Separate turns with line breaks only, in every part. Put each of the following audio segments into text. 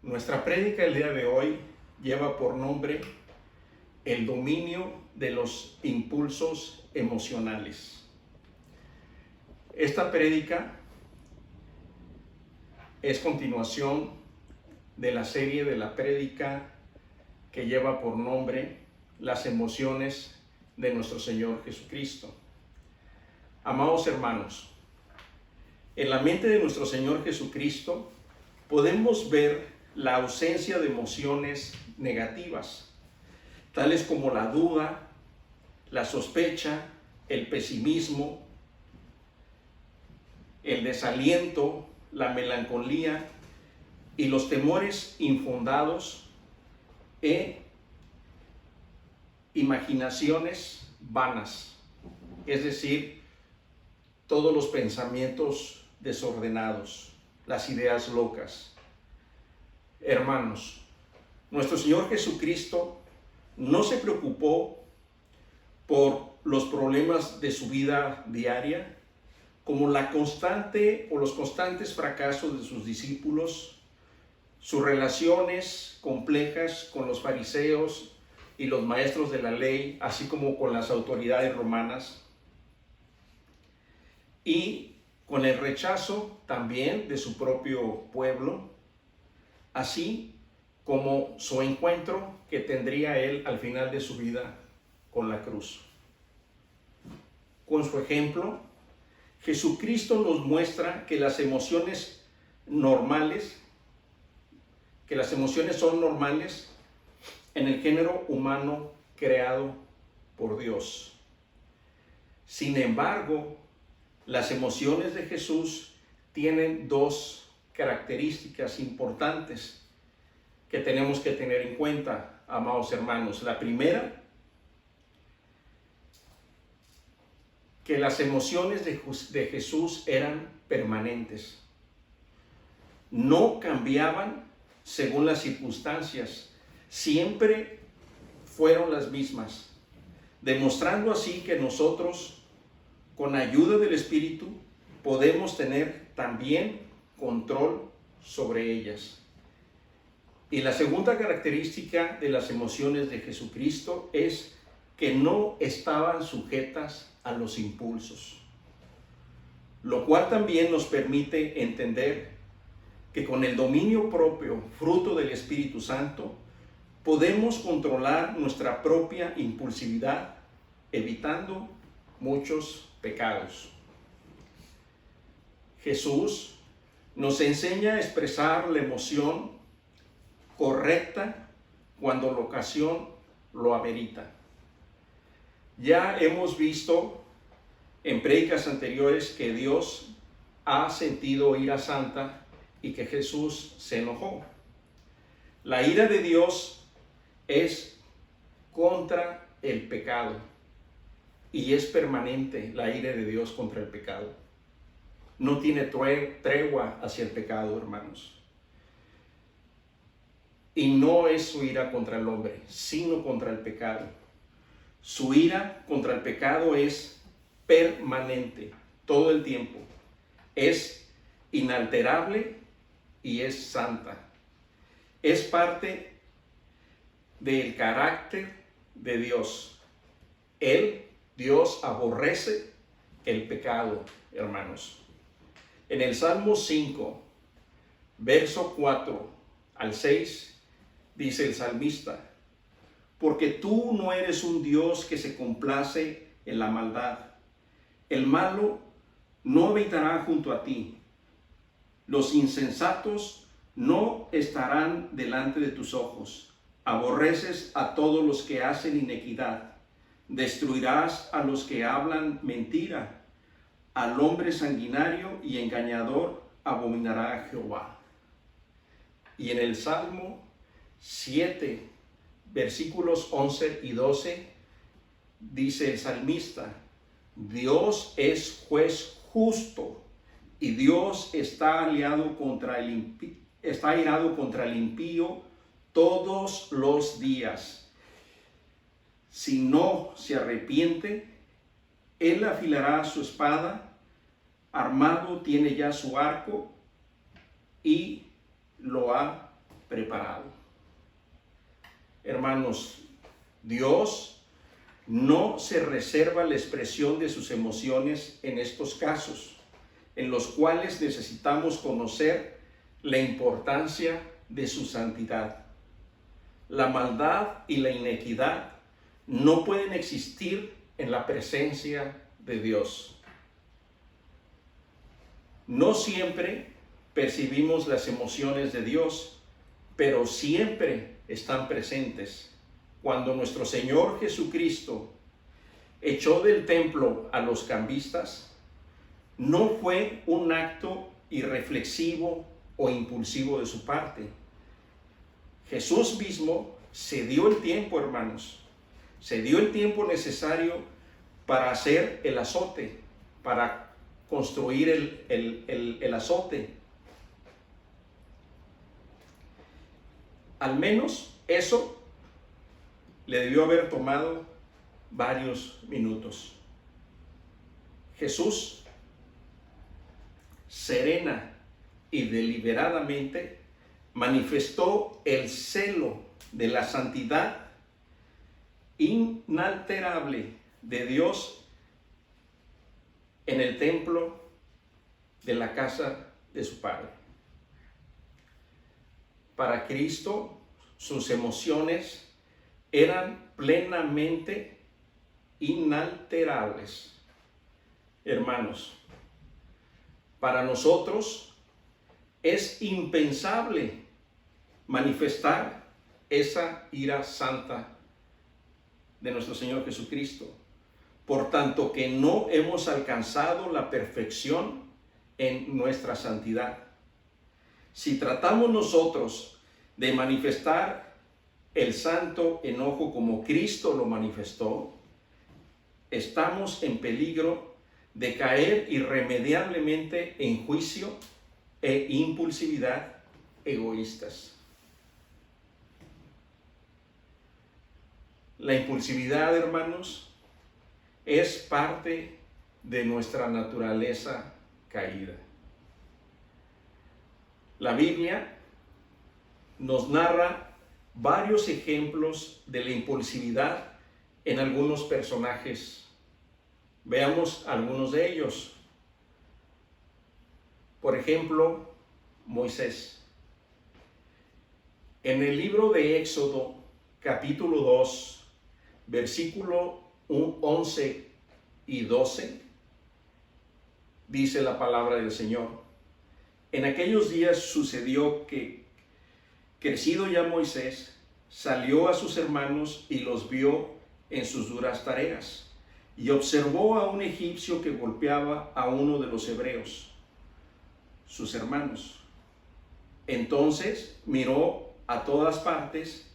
Nuestra prédica el día de hoy lleva por nombre el dominio de los impulsos emocionales. Esta prédica es continuación de la serie de la prédica que lleva por nombre las emociones de nuestro Señor Jesucristo. Amados hermanos, en la mente de nuestro Señor Jesucristo podemos ver la ausencia de emociones negativas, tales como la duda, la sospecha, el pesimismo, el desaliento, la melancolía y los temores infundados e imaginaciones vanas, es decir, todos los pensamientos desordenados, las ideas locas. Hermanos, nuestro Señor Jesucristo no se preocupó por los problemas de su vida diaria, como la constante o los constantes fracasos de sus discípulos, sus relaciones complejas con los fariseos y los maestros de la ley, así como con las autoridades romanas, y con el rechazo también de su propio pueblo, así como su encuentro que tendría él al final de su vida con la cruz. Con su ejemplo, Jesucristo nos muestra que las emociones normales, son normales en el género humano creado por Dios. Sin embargo, las emociones de Jesús tienen dos características importantes que tenemos que tener en cuenta, amados hermanos. La primera, que las emociones de Jesús eran permanentes. No cambiaban según las circunstancias, siempre fueron las mismas, demostrando así que nosotros, con ayuda del Espíritu, podemos tener también control sobre ellas. Y la segunda característica de las emociones de Jesucristo es que no estaban sujetas a los impulsos, lo cual también nos permite entender que con el dominio propio, fruto del Espíritu Santo, podemos controlar nuestra propia impulsividad, evitando muchos pecados. Jesús nos enseña a expresar la emoción correcta cuando la ocasión lo amerita. Ya hemos visto en prédicas anteriores que Dios ha sentido ira santa y que Jesús se enojó. La ira de Dios es contra el pecado y es permanente. La ira de Dios contra el pecado no tiene tregua hacia el pecado, hermanos. Y no es su ira contra el hombre, sino contra el pecado. Su ira contra el pecado es permanente, todo el tiempo. Es inalterable y es santa. Es parte del carácter de Dios. Dios aborrece el pecado, hermanos. En el Salmo 5, verso 4 al 6, dice el salmista: porque tú no eres un Dios que se complace en la maldad. El malo no habitará junto a ti. Los insensatos no estarán delante de tus ojos. Aborreces a todos los que hacen iniquidad. Destruirás a los que hablan mentira. Al hombre sanguinario y engañador abominará a Jehová. Y en el Salmo 7, versículos 11 y 12, dice el salmista: Dios es juez justo y Dios está airado contra el impío todos los días. Si no se arrepiente, él afilará su espada, armado tiene ya su arco y lo ha preparado. Hermanos, Dios no se reserva la expresión de sus emociones en estos casos, en los cuales necesitamos conocer la importancia de su santidad. La maldad y la inequidad no pueden existir en la presencia de Dios. No siempre percibimos las emociones de Dios, pero siempre están presentes. Cuando nuestro Señor Jesucristo echó del templo a los cambistas, no fue un acto irreflexivo o impulsivo de su parte. Jesús mismo se dio el tiempo, hermanos, se dio el tiempo necesario para hacer el azote, para construir el azote. Al menos eso le debió haber tomado varios minutos. Jesús, serena y deliberadamente, manifestó el celo de la santidad inalterable de Dios en el templo de la casa de su Padre. Para Cristo, sus emociones eran plenamente inalterables. Hermanos, para nosotros es impensable manifestar esa ira santa de nuestro Señor Jesucristo, por tanto que no hemos alcanzado la perfección en nuestra santidad. Si tratamos nosotros de manifestar el santo enojo como Cristo lo manifestó, estamos en peligro de caer irremediablemente en juicio e impulsividad egoístas. La impulsividad, hermanos, es parte de nuestra naturaleza caída. La Biblia nos narra varios ejemplos de la impulsividad en algunos personajes. Veamos algunos de ellos. Por ejemplo, Moisés. En el libro de Éxodo, capítulo 2, versículo 11 y 12, dice la palabra del Señor: en aquellos días sucedió que, crecido ya Moisés, salió a sus hermanos y los vio en sus duras tareas, y observó a un egipcio que golpeaba a uno de los hebreos, sus hermanos. Entonces miró a todas partes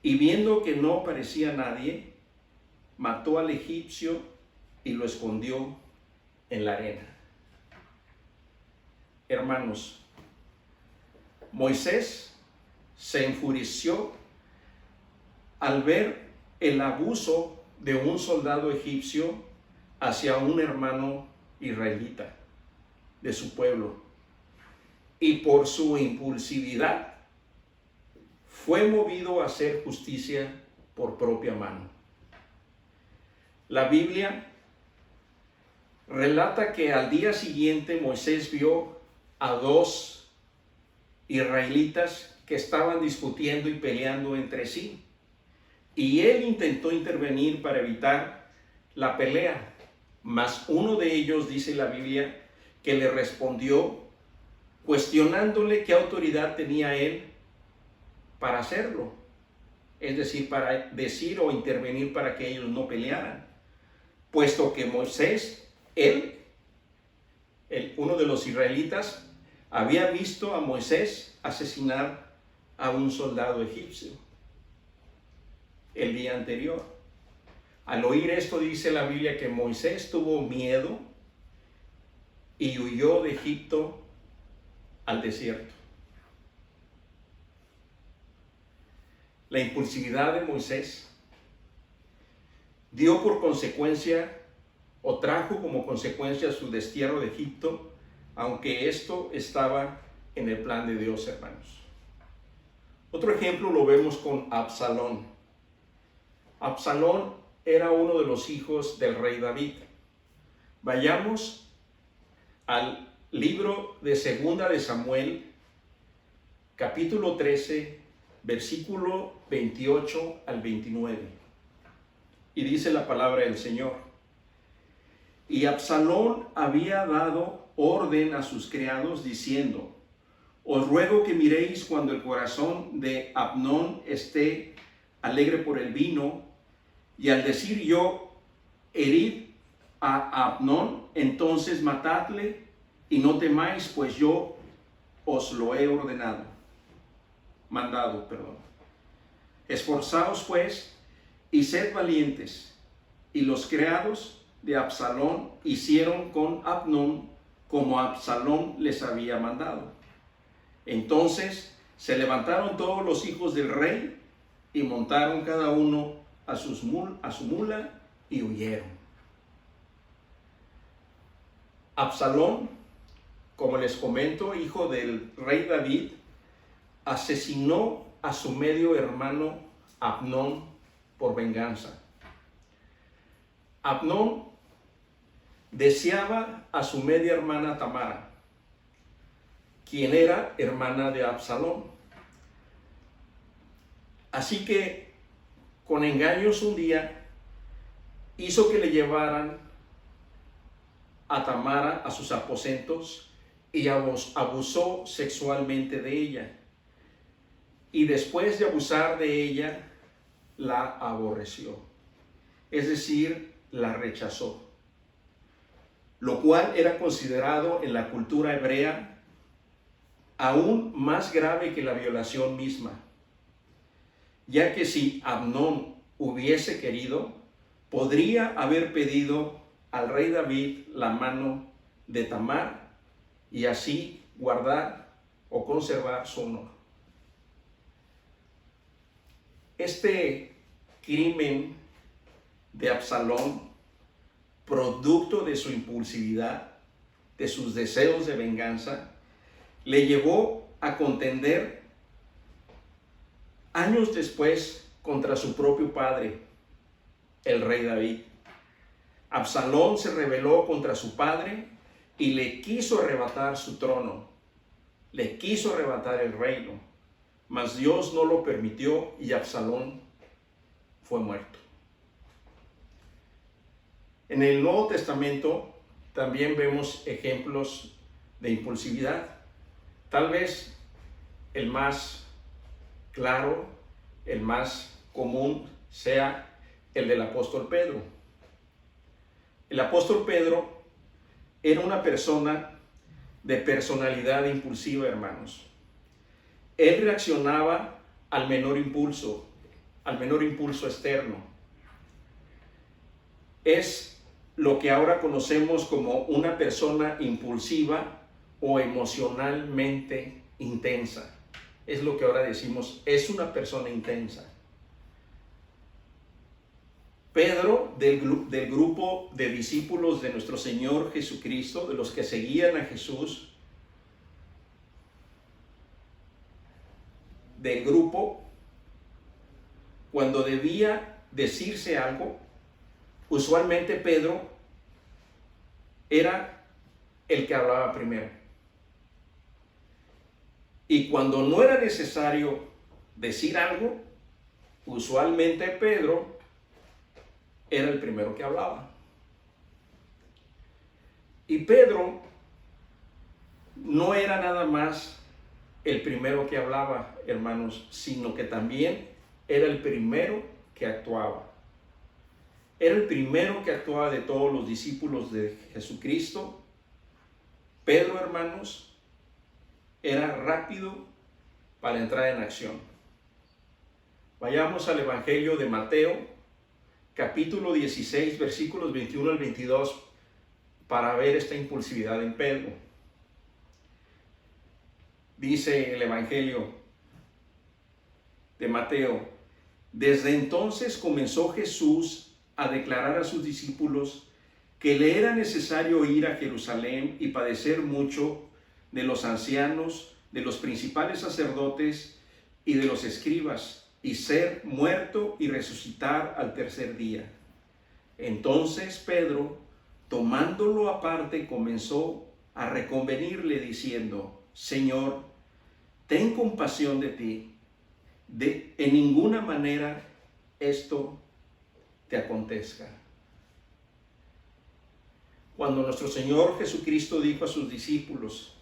y viendo que no parecía nadie, mató al egipcio y lo escondió en la arena. Hermanos, Moisés se enfureció al ver el abuso de un soldado egipcio hacia un hermano israelita de su pueblo, y por su impulsividad fue movido a hacer justicia por propia mano. La Biblia relata que al día siguiente Moisés vio a dos israelitas que estaban discutiendo y peleando entre sí, y él intentó intervenir para evitar la pelea, mas uno de ellos, dice la Biblia, que le respondió cuestionándole qué autoridad tenía él para hacerlo, es decir, para decir o intervenir para que ellos no pelearan, puesto que Moisés, uno de los israelitas, había visto a Moisés asesinar a un soldado egipcio el día anterior. Al oír esto, dice la Biblia que Moisés tuvo miedo y huyó de Egipto al desierto. La impulsividad de Moisés dio por consecuencia o trajo como consecuencia su destierro de Egipto, aunque esto estaba en el plan de Dios, hermanos. Otro ejemplo lo vemos con Absalón. Absalón era uno de los hijos del rey David. Vayamos al libro de Segunda de Samuel, capítulo 13, versículo 28 al 29. Y dice la palabra del Señor: y Absalón había dado orden a sus criados diciendo: os ruego que miréis cuando el corazón de Amnón esté alegre por el vino, y al decir yo: herid a Amnón, entonces matadle, y no temáis, pues yo os lo he mandado. Esforzaos pues y sed valientes. Y los criados de Absalón hicieron con Amnón como Absalón les había mandado. Entonces se levantaron todos los hijos del rey y montaron cada uno a su mula y huyeron. Absalón, como les comento, hijo del rey David, asesinó a su medio hermano Amnón por venganza. Amnón deseaba a su media hermana Tamara, quien era hermana de Absalón. Así que, con engaños un día, hizo que le llevaran a Tamara a sus aposentos y abusó sexualmente de ella. Y después de abusar de ella, la aborreció. Es decir, la rechazó. Lo cual era considerado en la cultura hebrea aún más grave que la violación misma, ya que si Amnón hubiese querido, podría haber pedido al rey David la mano de Tamar y así guardar o conservar su honor. Este crimen de Absalón, producto de su impulsividad, de sus deseos de venganza, le llevó a contender años después contra su propio padre, el rey David. Absalón se rebeló contra su padre y le quiso arrebatar su trono, le quiso arrebatar el reino, mas Dios no lo permitió y Absalón fue muerto. En el Nuevo Testamento también vemos ejemplos de impulsividad. Tal vez el más claro, el más común sea el del apóstol Pedro. El apóstol Pedro era una persona de personalidad impulsiva, hermanos. Él reaccionaba al menor impulso externo. Es lo que ahora conocemos como una persona impulsiva o emocionalmente intensa. Es lo que ahora decimos, es una persona intensa. Pedro, del grupo de discípulos de nuestro Señor Jesucristo, de los que seguían a Jesús, del grupo, cuando debía decirse algo, usualmente Pedro era el que hablaba primero. Y cuando no era necesario decir algo, usualmente Pedro era el primero que hablaba. Y Pedro no era nada más el primero que hablaba, hermanos, sino que también era el primero que actuaba. Era el primero que actuaba de todos los discípulos de Jesucristo. Pedro, hermanos, era rápido para entrar en acción. Vayamos al Evangelio de Mateo, capítulo 16, versículos 21 al 22, para ver esta impulsividad en Pedro. Dice el Evangelio de Mateo: desde entonces comenzó Jesús a declarar a sus discípulos que le era necesario ir a Jerusalén y padecer mucho de los ancianos, de los principales sacerdotes y de los escribas, y ser muerto y resucitar al tercer día. Entonces Pedro, tomándolo aparte, comenzó a reconvenirle diciendo: Señor, ten compasión de ti. En ninguna manera esto te acontezca. Cuando nuestro Señor Jesucristo dijo a sus discípulos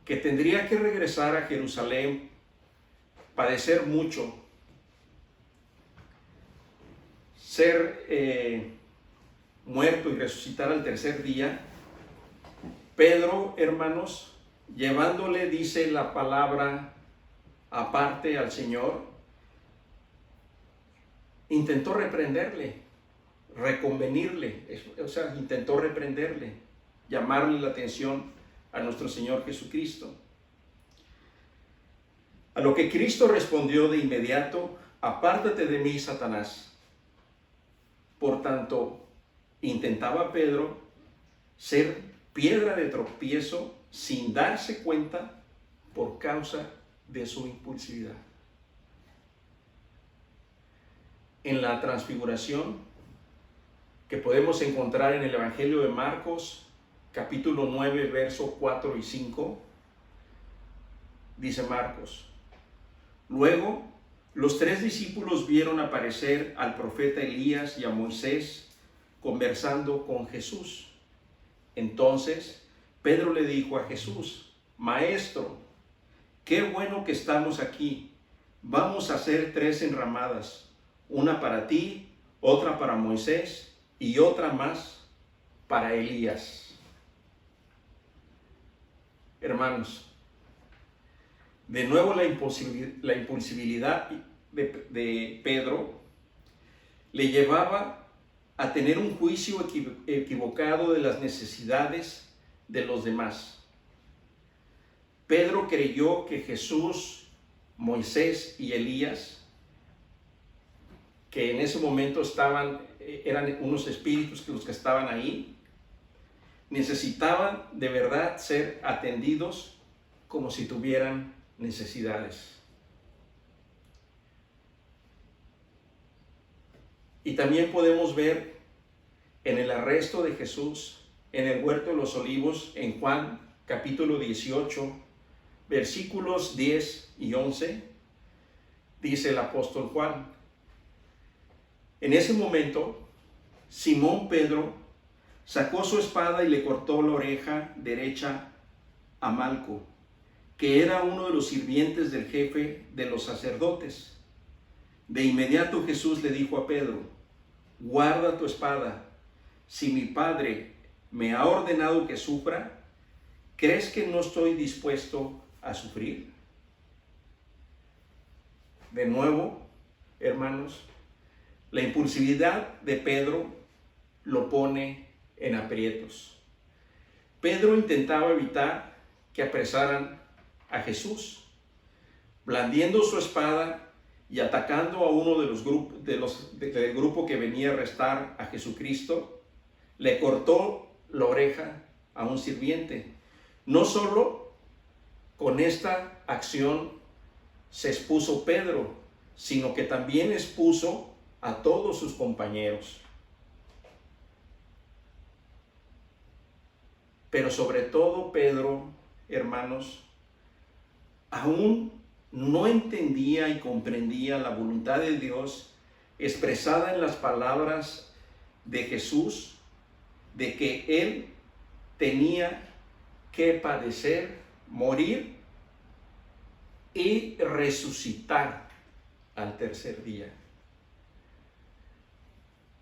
que tendría que regresar a Jerusalén, padecer mucho, ser muerto y resucitar al tercer día, Pedro, hermanos, llevándole, dice la palabra, aparte al Señor, intentó reprenderle, reconvenirle, o sea, intentó reprenderle, llamarle la atención a nuestro Señor Jesucristo. A lo que Cristo respondió de inmediato: apártate de mí, Satanás. Por tanto, intentaba Pedro ser piedra de tropiezo sin darse cuenta por causa de su impulsividad. En la transfiguración que podemos encontrar en el Evangelio de Marcos, capítulo 9, versos 4 y 5, dice Marcos: luego los 3 discípulos vieron aparecer al profeta Elías y a Moisés conversando con Jesús. Entonces Pedro le dijo a Jesús: Maestro, qué bueno que estamos aquí. Vamos a hacer 3 enramadas, una para ti, otra para Moisés y otra más para Elías. Hermanos, de nuevo la impulsibilidad de Pedro le llevaba a tener un juicio equivocado de las necesidades de los demás. Pedro creyó que Jesús, Moisés y Elías, que en ese momento eran unos espíritus los que estaban ahí, necesitaban de verdad ser atendidos como si tuvieran necesidades. Y también podemos ver en el arresto de Jesús en el huerto de los olivos, en Juan capítulo 18, versículos 10 y 11, dice el apóstol Juan: en ese momento, Simón Pedro sacó su espada y le cortó la oreja derecha a Malco, que era uno de los sirvientes del jefe de los sacerdotes. De inmediato Jesús le dijo a Pedro: guarda tu espada. Si mi Padre me ha ordenado que sufra, ¿crees que no estoy dispuesto a sufrir? De nuevo, hermanos, la impulsividad de Pedro lo pone en aprietos. Pedro intentaba evitar que apresaran a Jesús, blandiendo su espada y atacando a uno de los del grupo que venía a arrestar a Jesucristo. Le cortó la oreja a un sirviente. No solo con esta acción se expuso Pedro, sino que también expuso a todos sus compañeros. Pero sobre todo Pedro, hermanos, aún no entendía y comprendía la voluntad de Dios expresada en las palabras de Jesús, de que él tenía que padecer, morir y resucitar al tercer día.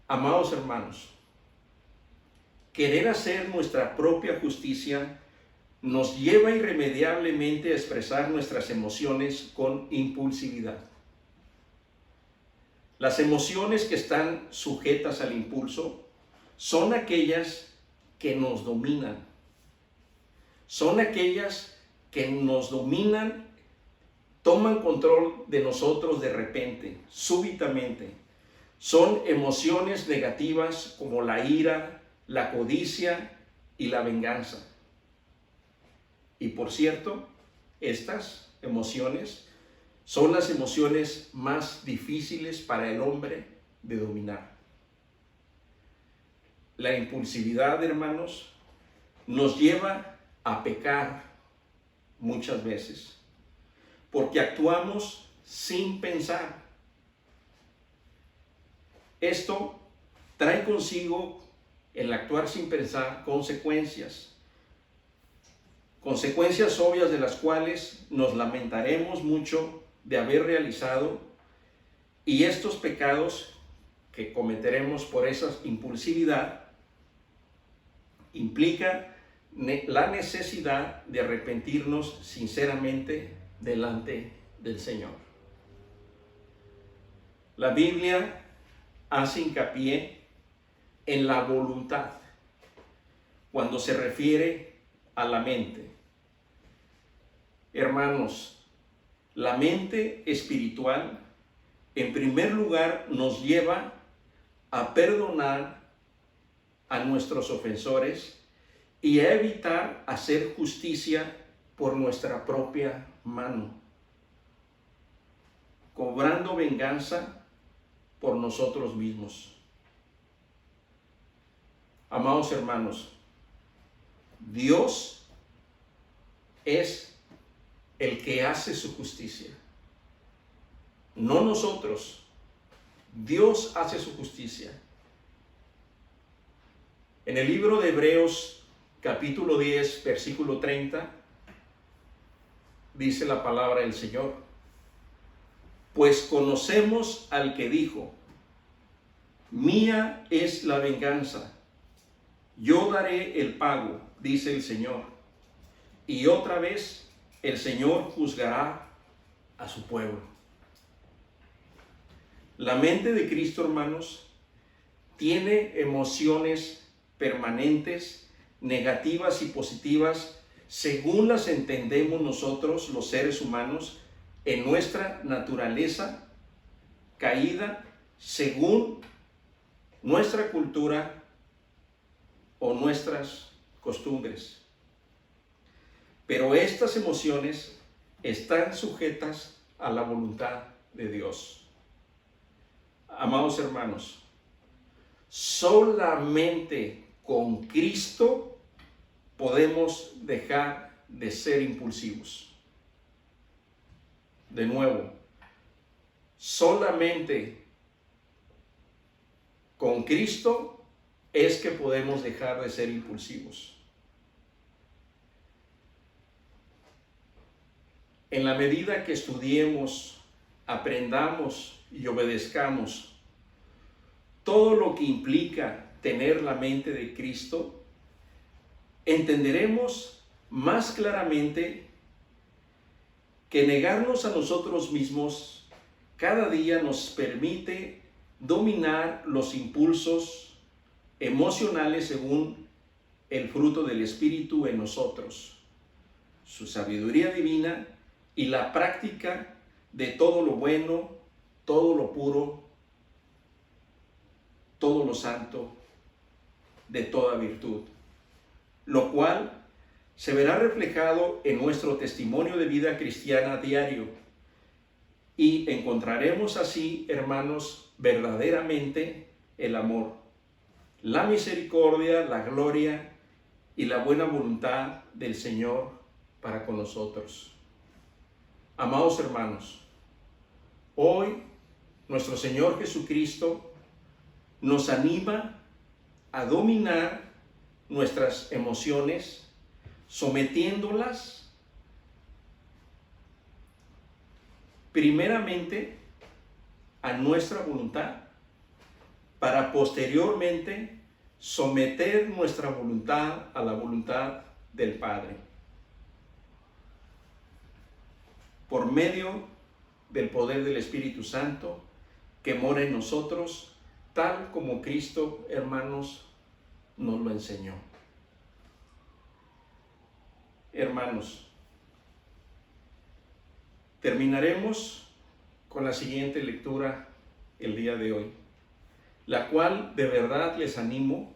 Amados hermanos, querer hacer nuestra propia justicia nos lleva irremediablemente a expresar nuestras emociones con impulsividad. Las emociones que están sujetas al impulso son aquellas que nos dominan. Son aquellas que nos dominan, toman control de nosotros de repente, súbitamente. Son emociones negativas como la ira, la codicia y la venganza. Y por cierto, estas emociones son las emociones más difíciles para el hombre de dominar. La impulsividad, hermanos, nos lleva a pecar muchas veces, porque actuamos sin pensar. Esto trae consigo el actuar sin pensar consecuencias obvias de las cuales nos lamentaremos mucho de haber realizado, y estos pecados que cometeremos por esa impulsividad implica la necesidad de arrepentirnos sinceramente delante del Señor. La Biblia hace hincapié en la voluntad cuando se refiere a la mente. Hermanos, la mente espiritual, en primer lugar, nos lleva a perdonar a nuestros ofensores y a evitar hacer justicia por nuestra propia mano, cobrando venganza por nosotros mismos. Amados hermanos, Dios es el que hace su justicia, no nosotros. Dios hace su justicia. En el libro de Hebreos, capítulo 10, versículo 30, dice la palabra del Señor: pues conocemos al que dijo, mía es la venganza, yo daré el pago, dice el Señor. Y otra vez el Señor juzgará a su pueblo. La mente de Cristo, hermanos, tiene emociones permanentes, negativas y positivas, según las entendemos nosotros, los seres humanos, en nuestra naturaleza caída, según nuestra cultura o nuestras costumbres. Pero estas emociones están sujetas a la voluntad de Dios. Amados hermanos, solamente con Cristo podemos dejar de ser impulsivos. De nuevo, solamente con Cristo es que podemos dejar de ser impulsivos. En la medida que estudiemos, aprendamos y obedezcamos todo lo que implica tener la mente de Cristo, entenderemos más claramente que negarnos a nosotros mismos cada día nos permite dominar los impulsos emocionales según el fruto del Espíritu en nosotros, su sabiduría divina y la práctica de todo lo bueno, todo lo puro, todo lo santo, de toda virtud, lo cual se verá reflejado en nuestro testimonio de vida cristiana diario, y encontraremos así, hermanos, verdaderamente el amor, la misericordia, la gloria y la buena voluntad del Señor para con nosotros. Amados hermanos, hoy nuestro Señor Jesucristo nos anima a dominar nuestras emociones, sometiéndolas primeramente a nuestra voluntad, para posteriormente someter nuestra voluntad a la voluntad del Padre, por medio del poder del Espíritu Santo que mora en nosotros, tal como Cristo, hermanos, nos lo enseñó. Hermanos, terminaremos con la siguiente lectura el día de hoy, la cual de verdad les animo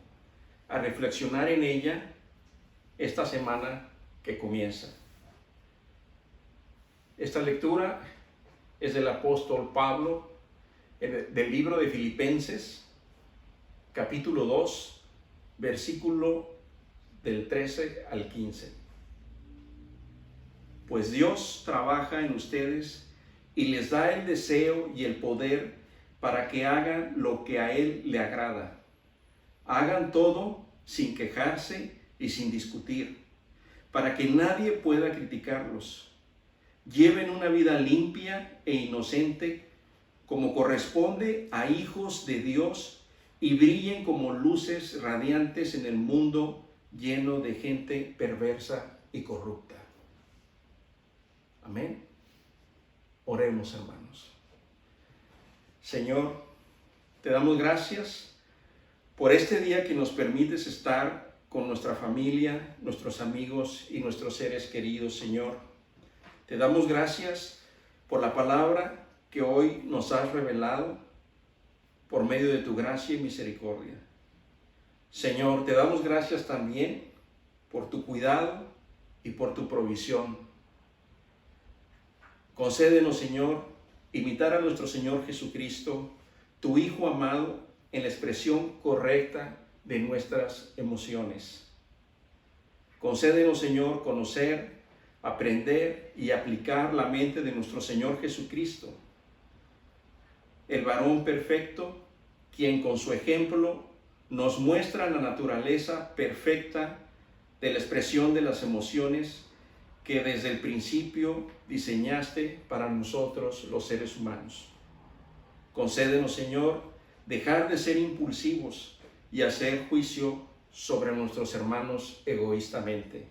a reflexionar en ella esta semana que comienza. Esta lectura es del apóstol Pablo, del libro de Filipenses, capítulo 2, versículo del 13 al 15. Pues Dios trabaja en ustedes y les da el deseo y el poder para que hagan lo que a Él le agrada. Hagan todo sin quejarse y sin discutir, para que nadie pueda criticarlos. Lleven una vida limpia e inocente, como corresponde a hijos de Dios, y brillen como luces radiantes en el mundo lleno de gente perversa y corrupta. Amén. Oremos, hermanos. Señor, te damos gracias por este día que nos permites estar con nuestra familia, nuestros amigos y nuestros seres queridos, Señor. Te damos gracias por la palabra que hoy nos has revelado por medio de tu gracia y misericordia. Señor, te damos gracias también por tu cuidado y por tu provisión. Concédenos, Señor, imitar a nuestro Señor Jesucristo, tu Hijo amado, en la expresión correcta de nuestras emociones. Concédenos, Señor, conocer, aprender y aplicar la mente de nuestro Señor Jesucristo, el varón perfecto, quien con su ejemplo nos muestra la naturaleza perfecta de la expresión de las emociones que desde el principio diseñaste para nosotros los seres humanos. Concédenos, Señor, dejar de ser impulsivos y hacer juicio sobre nuestros hermanos egoístamente.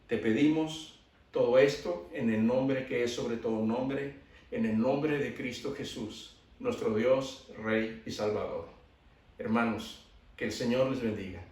Te pedimos todo esto en el nombre que es sobre todo nombre, en el nombre de Cristo Jesús, nuestro Dios, Rey y Salvador. Hermanos, que el Señor les bendiga.